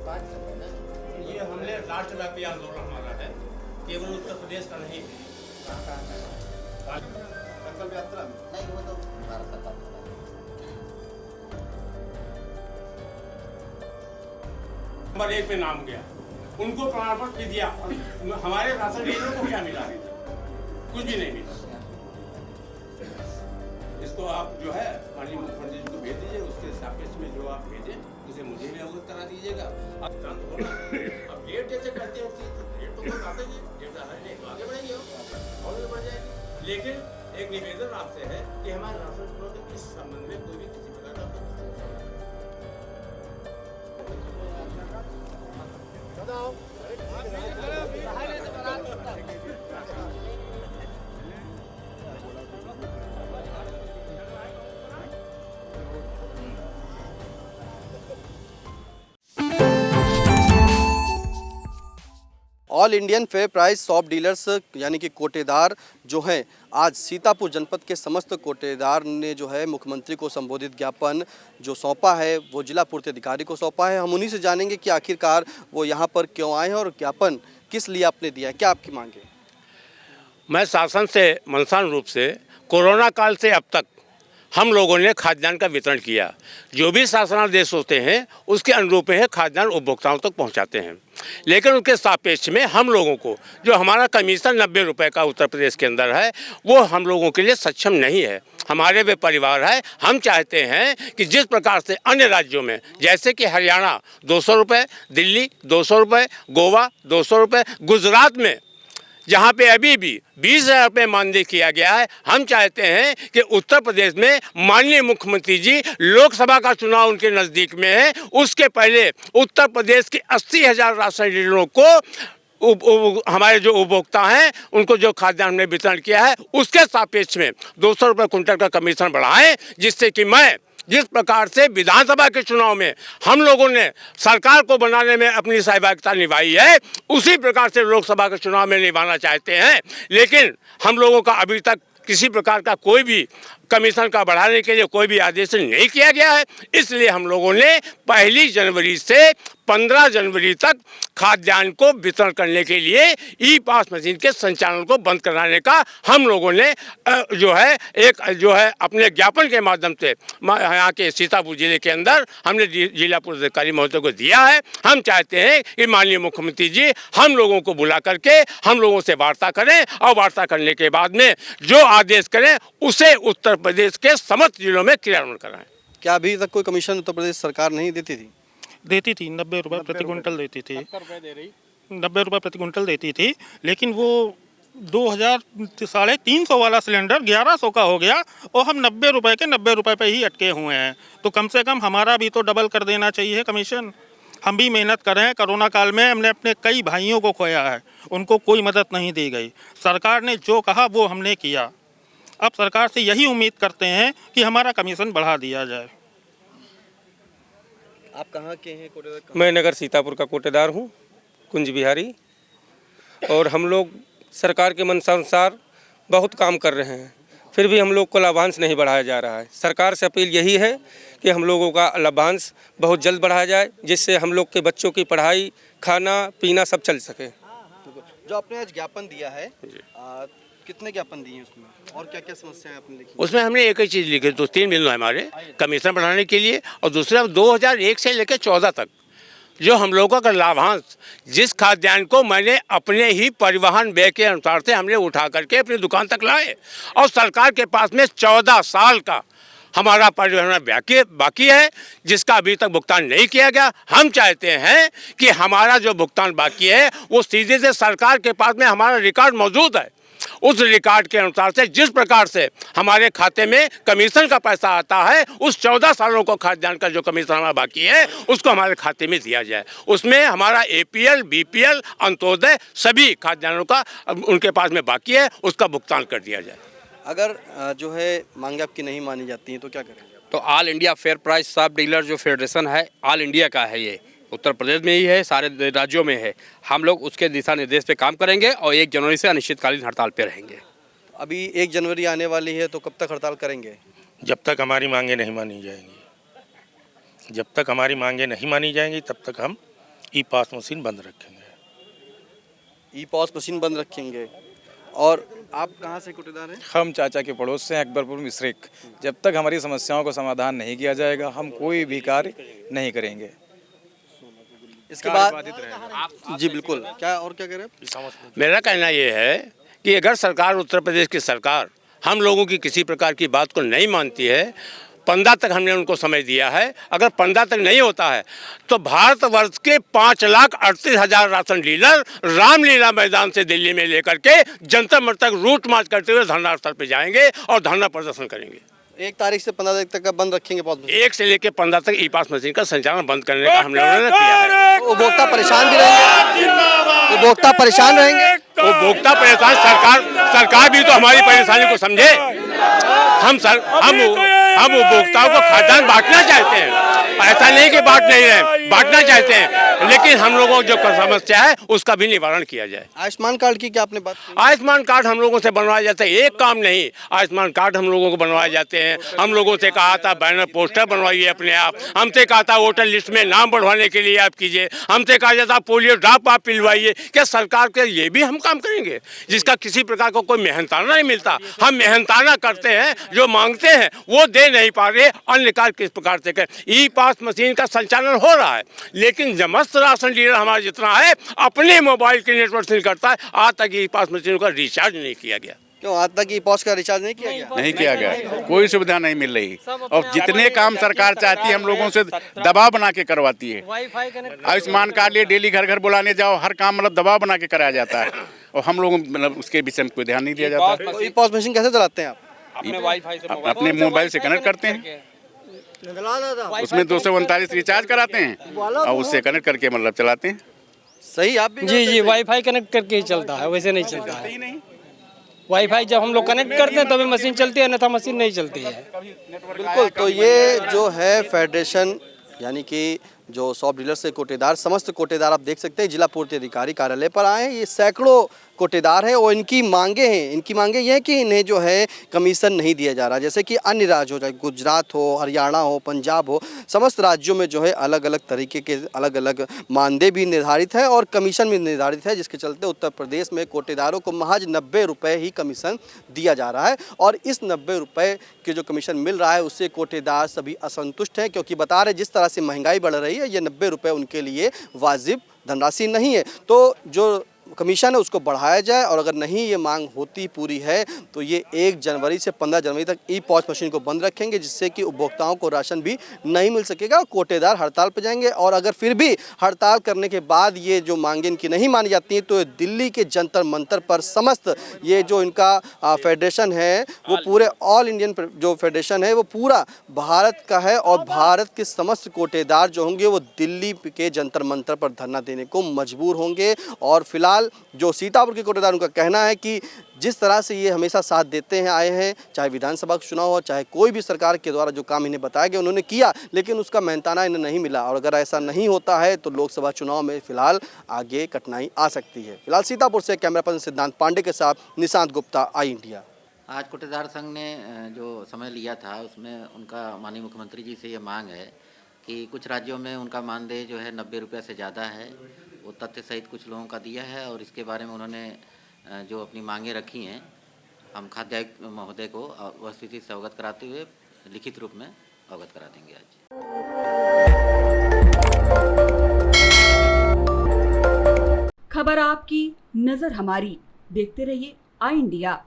ये हमने राष्ट्रव्यापी आंदोलन हमारा है, केवल उत्तर प्रदेश का नहीं। संकल्प यात्रा नहीं, वो तो भारत सरकार नंबर 1 पे नाम गया, उनको प्रमाण पत्र भी दिया। हमारे राशन डीलरों को क्या मिला? कुछ भी नहीं मिला। इसको आप जो है माननीय मुख्यमंत्री जी को भेज दीजिए, उसके सापेक्ष में जो आप भेजें उसे मुझे भी अवगत करा दीजिएगा। अब डेट जैसे करते हैं तो डेट तो कोई बात नहीं, डेट आगे बढ़ेगी और भी बढ़ जाएगी। लेकिन एक निवेदन आपसे है कि हमारे राशन डीलरों के इस संबंध में कोई भी किसी प्रकार का all Indian fair price shop dealers यानी कि कोटेदार जो हैं, आज सीतापुर जनपद के समस्त कोटेदार ने जो है मुख्यमंत्री को संबोधित ज्ञापन जो सौंपा है वो जिला पूर्ति अधिकारी को सौंपा है। हम उन्हीं से जानेंगे कि आखिरकार वो यहाँ पर क्यों आए हैं और ज्ञापन किस लिए आपने दिया है, क्या आपकी मांग है? मैं शासन से मनसान रूप से कोरोना काल से अब तक हम लोगों ने खाद्यान्न का वितरण किया। जो भी शासनादेश होते हैं उसके अनुरूप है खाद्यान्न उपभोक्ताओं तक पहुंचाते हैं, लेकिन उसके सापेक्ष में हम लोगों को जो हमारा कमीशन 90 रुपये का उत्तर प्रदेश के अंदर है वो हम लोगों के लिए सक्षम नहीं है। हमारे वे परिवार है, हम चाहते हैं कि जिस प्रकार से अन्य राज्यों में जैसे कि हरियाणा 200 रुपये, दिल्ली 200 रुपये, गोवा 200 रुपये, गुजरात में जहाँ पे अभी भी 20,000 रुपये मानदेय किया गया है, हम चाहते हैं कि उत्तर प्रदेश में माननीय मुख्यमंत्री जी लोकसभा का चुनाव उनके नज़दीक में है, उसके पहले उत्तर प्रदेश के 80,000 राशन डीलरों को हमारे जो उपभोक्ता हैं उनको जो खाद्यान्न में वितरण किया है उसके सापेक्ष में 200 रुपये कुंटल का कमीशन बढ़ाएं, जिससे कि मैं जिस प्रकार से विधानसभा के चुनाव में हम लोगों ने सरकार को बनाने में अपनी सहभागिता निभाई है, उसी प्रकार से लोकसभा के चुनाव में निभाना चाहते हैं। लेकिन हम लोगों का अभी तक किसी प्रकार का कोई भी कमीशन का बढ़ाने के लिए कोई भी आदेश नहीं किया गया है। इसलिए हम लोगों ने 1 जनवरी से 15 जनवरी तक खाद्यान्न को वितरण करने के लिए ई पास मशीन के संचालन को बंद कराने का हम लोगों ने जो है अपने ज्ञापन के माध्यम से यहाँ के सीतापुर जिले के अंदर हमने जिला पुलिस अधिकारी महोदय को दिया है। हम चाहते हैं कि माननीय मुख्यमंत्री जी हम लोगों को बुला करके हम लोगों से वार्ता करें और वार्ता करने के बाद में जो आदेश करें उसे उत्तर प्रदेश के समस्त जिलों में क्रियान्वयन कराएं। क्या अभी तक कोई कमीशन उत्तर प्रदेश सरकार नहीं देती थी? देती थी, 90 रुपये प्रति क्विंटल देती थी, 90 रुपये प्रति क्विंटल देती थी। लेकिन वो 350 वाला सिलेंडर 1100 का हो गया और हम 90 रुपये के 90 रुपये पे ही अटके हुए हैं। तो कम से कम हमारा भी तो डबल कर देना चाहिए कमीशन। हम भी मेहनत कर रहे हैं। कोरोना काल में हमने अपने कई भाइयों को खोया है, उनको कोई मदद नहीं दी गई। सरकार ने जो कहा वो हमने किया। अब सरकार से यही उम्मीद करते हैं कि हमारा कमीशन बढ़ा दिया जाए। आप कहाँ के हैं कोटेदार? मैं नगर सीतापुर का कोटेदार हूँ, कुंज बिहारी। और हम लोग सरकार के मंशानुसार बहुत काम कर रहे हैं, फिर भी हम लोग को लाभांश नहीं बढ़ाया जा रहा है। सरकार से अपील यही है कि हम लोगों का लाभांश बहुत जल्द बढ़ाया जाए, जिससे हम लोग के बच्चों की पढ़ाई, खाना पीना सब चल सके। जो आपने आज ज्ञापन दिया है, कितने ज्ञापन दिए उसमें और क्या क्या समस्याएं आपने लिखी? उसमें हमने एक ही चीज़ लिखी, 3 बिंदु हमारे कमीशन बढ़ाने के लिए, और दूसरा 2001 से लेकर 14 तक जो हम लोगों का लाभांश, जिस खाद्यान्न को मैंने अपने ही परिवहन व्यय के अनुसार से हमने उठा करके अपनी दुकान तक लाए, और सरकार के पास में 14 साल का हमारा परिवहन बाकी है जिसका अभी तक भुगतान नहीं किया गया। हम चाहते हैं कि हमारा जो भुगतान बाकी है वो सीधे से सरकार के पास में हमारा रिकॉर्ड मौजूद है, उस रिकॉर्ड के अनुसार से जिस प्रकार से हमारे खाते में कमीशन का पैसा आता है, उस 14 सालों को खाद्यान्न का जो कमीशन हमारा बाकी है उसको हमारे खाते में दिया जाए। उसमें हमारा APL, BPL, अंत्योदय सभी खाद्यान्नों का उनके पास में बाकी है, उसका भुगतान कर दिया जाए। अगर जो है मांगे आपकी नहीं मानी जाती हैं तो क्या करेंगे? तो all India fair price shop dealer जो फेडरेशन है ऑल इंडिया का है, ये उत्तर प्रदेश में ही है, सारे राज्यों में है। हम लोग उसके दिशा निर्देश पे काम करेंगे और 1 जनवरी से अनिश्चितकालीन हड़ताल पे रहेंगे। अभी 1 जनवरी आने वाली है तो कब तक हड़ताल करेंगे? जब तक हमारी मांगे नहीं मानी जाएंगी, जब तक हमारी मांगे नहीं मानी जाएंगी तब तक हम ई पास मशीन बंद रखेंगे। ई पॉस मशीन बंद रखेंगे। और आप कहाँ से कोटेदार हैं? हम चाचा के पड़ोस से हैं, अकबरपुर मिश्रिक। जब तक हमारी समस्याओं का समाधान नहीं किया जाएगा हम कोई भी कार्य नहीं करेंगे। इसके बाद जी बिल्कुल, क्या और क्या कह रहे हैं? मेरा कहना ये है कि अगर सरकार, उत्तर प्रदेश की सरकार हम लोगों की किसी प्रकार की बात को नहीं मानती है, 15 तक हमने उनको समय दिया है, अगर 15 तक नहीं होता है तो भारतवर्ष के 5,38,000 राशन डीलर रामलीला मैदान से दिल्ली में लेकर के जंतर मंतर तक रूट मार्च करते हुए धरना स्थल पर जाएंगे और धरना प्रदर्शन करेंगे। 1 तारीख से 15 तारीख तक का बंद रखेंगे पॉस मशीन। 1 से लेकर 15 तक ई पास मशीन का संचालन बंद करने का हम लोगों ने किया है। उपभोक्ता परेशान भी रहेंगे, उपभोक्ता परेशान रहेंगे। उपभोक्ता परेशान, सरकार भी तो हमारी परेशानी को समझे। हम उपभोक्ताओं को खाद्यान्न बांटना चाहते हैं, ऐसा नहीं कि बांटना चाहते हैं, लेकिन हम लोगों को जो समस्या है उसका भी निवारण किया जाए। आयुष्मान कार्ड की क्या आपने बात की? आयुष्मान कार्ड हम लोगों से बनवाया जाता है, एक काम नहीं, आयुष्मान कार्ड हम लोगों को बनवाए जाते हैं। हम लोगों से कहा था बैनर पोस्टर बनवाइए अपने आप, हमसे कहा था वोटर लिस्ट में नाम बढ़वाने के लिए आप कीजिए, हमसे कहा जाता पोलियो ड्रॉप आप पिलवाइए। क्या सरकार के ये भी हम काम करेंगे जिसका किसी प्रकार का कोई मेहनताना नहीं मिलता? हम मेहनताना करते हैं, जो मांगते हैं वो दे नहीं पा रहे, अन्य कार्य किस प्रकार से करें? ई पास मशीन का संचालन हो रहा है, लेकिन समस्त राशन डीलर हमारा जितना है अपने मोबाइल के नेटवर्क से करता है। आज तक ई पास मशीन का रिचार्ज नहीं किया गया। क्यों आज तक ई पॉस का रिचार्ज नहीं किया गया? नहीं किया गया, कोई सुविधा नहीं मिल रही। और जितने काम सरकार चाहती है हम लोगों से दबाव बना के करवाती है। आयुष्मान कार्ड लिए डेली घर घर बुलाने जाओ, हर काम मतलब दबाव बना के कराया जाता है और हम लोग मतलब उसके विषय में कोई ध्यान नहीं दिया जाता। तो ई पॉस मशीन कैसे चलाते हैं आप? अपने मोबाइल से कनेक्ट करते हैं, उसमें 239 रिचार्ज कराते हैं और उससे कनेक्ट करके मतलब चलाते हैं। सही आप भी जी वाईफाई कनेक्ट करके ही चलता है, वैसे नहीं चलता है। वाईफाई जब हम लोग कनेक्ट करते हैं तभी मशीन चलती है, अन्यथा मशीन नहीं चलती है। बिल्कुल। तो ये जो है फेडरेशन यानी कि जो शॉप डीलर से कोटेदार, समस्त कोटेदार आप देख सकते हैं जिला पूर्ति अधिकारी कार्यालय पर आए हैं। ये सैकड़ों कोटेदार हैं और इनकी मांगे हैं। इनकी मांगे ये हैं कि इन्हें जो है कमीशन नहीं दिया जा रहा, जैसे कि अन्य राज्य हो, चाहे गुजरात हो, हरियाणा हो, पंजाब हो, समस्त राज्यों में जो है अलग अलग तरीके के अलग अलग मानदेय भी निर्धारित है और कमीशन भी निर्धारित है, जिसके चलते उत्तर प्रदेश में कोटेदारों को महज 90 रुपये ही कमीशन दिया जा रहा है। और इस 90 रुपये के जो कमीशन मिल रहा है उससे कोटेदार सभी असंतुष्ट हैं, क्योंकि बता रहे जिस तरह से महंगाई बढ़ रही है ये 90 रुपये उनके लिए वाजिब धनराशि नहीं है। तो जो कमीशन है उसको बढ़ाया जाए और अगर नहीं ये मांग होती पूरी है तो ये 1 जनवरी से 15 जनवरी तक ई पॉस मशीन को बंद रखेंगे, जिससे कि उपभोक्ताओं को राशन भी नहीं मिल सकेगा। कोटेदार हड़ताल पर जाएंगे और अगर फिर भी हड़ताल करने के बाद ये जो मांगे इनकी नहीं मानी जाती हैं तो दिल्ली के जंतर मंतर पर समस्त ये जो इनका फेडरेशन है वो पूरे ऑल इंडियन जो फेडरेशन है वो पूरा भारत का है और भारत के समस्त कोटेदार जो होंगे वो दिल्ली के जंतर मंतर पर धरना देने को मजबूर होंगे। और फिलहाल जो सीतापुर के कोटेदार उनका कहना है कि जिस तरह से ये हमेशा साथ देते हैं आए हैं, चाहे विधानसभा का चुनाव हो, चाहे कोई भी सरकार के द्वारा जो काम इन्हें बताया गया उन्होंने किया, लेकिन उसका मेहनताना इन्हें नहीं मिला। और अगर ऐसा नहीं होता है तो लोकसभा चुनाव में फिलहाल आगे कठिनाई आ सकती है। फिलहाल सीतापुर से कैमरा पर्सन सिद्धांत पांडे के साथ निशांत गुप्ता, आई इंडिया। आज कोटेदार संघ ने जो समय लिया था उसमें उनका माननीय मुख्यमंत्री जी से ये मांग है कि कुछ राज्यों में उनका मानदेय जो है 90 रुपये से ज़्यादा है, वो तथ्य सहित कुछ लोगों का दिया है और इसके बारे में उन्होंने जो अपनी मांगें रखी हैं हम खाद्य आयुक्त महोदय को वह स्थिति से अवगत कराते हुए लिखित रूप में अवगत करा देंगे। आज खबर आपकी, नजर हमारी, देखते रहिए आई इंडिया।